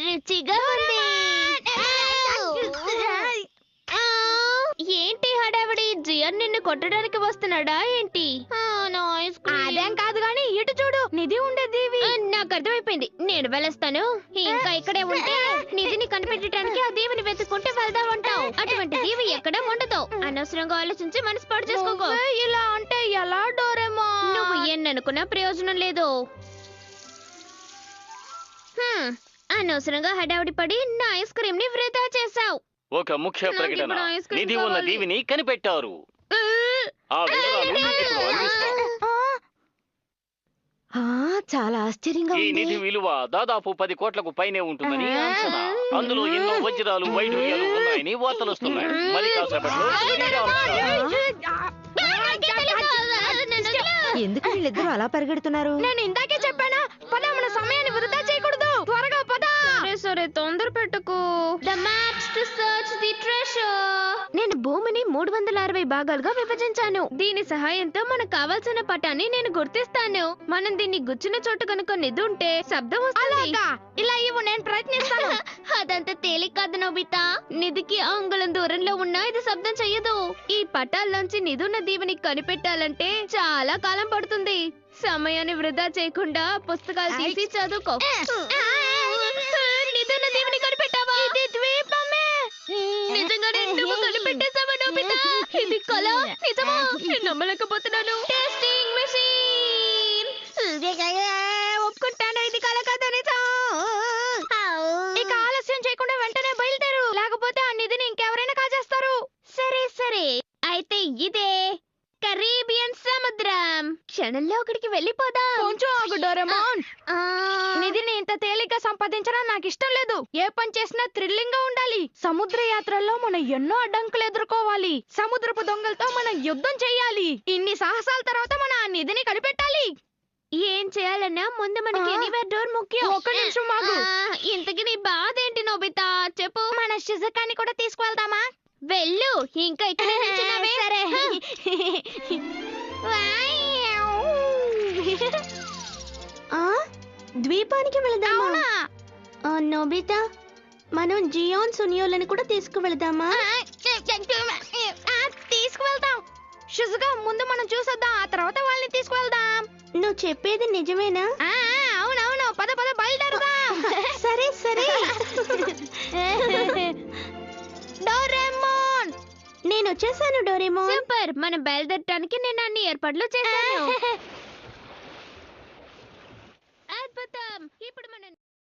రుచిగా ఉంది. ఏంటి హడావిడి? జియన్ నిన్ను కొట్టడానికి వస్తున్నాడా ఏంటి? అదేం కాదు గాని ఇటు చూడు, నిధి ఉండేది. నాకు అర్థమైపోయింది, నేను వెళ్ళొస్తాను. ఇంకా ఇక్కడే ఉంటే నిధిని కనిపెట్టడానికి ఆ దీవిని వెతుక్కుంటే వెళ్దామంటావు. అటువంటి దీవి ఎక్కడ ఉండదు. అనవసరంగా ఆలోచించి మనసు పాడు చేసుకోకో. ఇలా అంటే ఎలా డోరేమోన్? నువ్వు ఎన్ననుకున్నా ప్రయోజనం లేదు. అనవసరంగా హడావిడి పడి నా ఐస్ క్రీమ్ ని వృధా చేసావు. ఒక ముఖ్య ప్రకటన, నిధి ఉన్న దీవిని కనిపెట్టారు. ఆ వివరాలు ఇప్పుడు అందిస్తాం. చాలా ఆశ్చర్యంగా ఈ నిధి విలువ దాదాపు 10 కోట్లకు పైనే ఉంటుందని అంచనా. అందులో ఎన్నో వజ్రాలు, వైఢూర్యాలు ఉన్నాయని వార్తలు వస్తున్నాయి. మరి కాసేపట్లో ఎందుకు వీళ్ళిద్దరూ అలా పరిగెడుతున్నారు? నేను ఇందాకే చెప్పానా, పద, మన సమయాన్ని వృధా చేయకూడదు. త్వరగా పద. సరే తొందర పెట్టుకో. నేను భూమిని 360 భాగాలుగా విభజించాను. దీని సహాయంతో మనకు కావాల్సిన పటాన్ని నేను గుర్తిస్తాను. మనం దీన్ని గుచ్చిన చోటు కనుక నిధి ఉంటే శబ్దం వస్తుంది. ఇలా ఇవ్వు, నేను ప్రయత్నిస్తాను. అదంతా తేలిక కాదు నోబితా. నిధికి అంగుళం దూరంలో ఉన్నా ఇది శబ్దం చెయ్యదు. ఈ పటాల్లోంచి నిధున్న దీవిని కనిపెట్టాలంటే చాలా కాలం పడుతుంది. సమయాన్ని వృధా చేయకుండా పుస్తకాలు తీసి చదువుకో. నిధున్న దీవిని కనిపెట్టావా? ఇది ద్వీపమే. నిజంగానే నువ్వు కనిపెట్టేసావా నోబితా? ఇది కళ నిజమా? నేను నమ్మలేకపోతున్నాను. Testing machine. ఒప్పుకుంటాను, ఇది కల కథ నిజం. ఇక ఆలస్యం చేయకుండా వెంటనే బయలుదేరు, లేకపోతే ఆ నిధిని ఇంకెవరైనా కాజేస్తారు. సరే అయితే ఇదే కరీబియన్ సముద్రం. క్షణంలో అక్కడికి వెళ్ళిపోదాం. కొంచెం ఆగు డోరేమోన్. నిధిని ఇంత తేలిగ్గా సంపాదించడం నాకు ఇష్టం లేదు. ఏ పని చేసినా థ్రిల్లింగ్ గా ఉండాలి. సముద్ర యాత్రల్లో మనం ఎన్నో అడ్డంకులు ఎదుర్కోవాలి. సముద్రపు దొంగలతో మనం యుద్ధం చేయాలి. ఇన్ని సాహసాల తర్వాత మనం ఆ నిధిని కనిపెట్టాలి. ఏం చేయాలన్నా ముందు మనకి ఎనీవేర్ డోర్ ముఖ్యం. ఒక్క నిమిషం ఆగు. ఇంతకి నీ బాధ ఏంటి నోబితా? చెప్పు. మన షిజుకాని కూడా తీసుకువెళ్దామా? వెళ్ళు, ఇంకా ఇక్కడే నిల్చున్నావే. సరే. ద్వీపానికి వెళదామా? నోబితా, మనం జియోన్ సునియోలని కూడా తీసుకువెళదామా? తీసుకువెళ్తాం. షిజుకా, ముందు మనం చూసొద్దాం, ఆ తర్వాత వాళ్ళని తీసుకువెళ్దాం. నువ్వు చెప్పేది నిజమేనా? అవునవును, పద బయలుదేరుదాం. సరే. డోరేమోన్, నేను వచ్చేసాను డోరేమోన్. సూపర్, మనం బయలుదేరటానికి నేను అన్ని ఏర్పాట్లు చేశాను.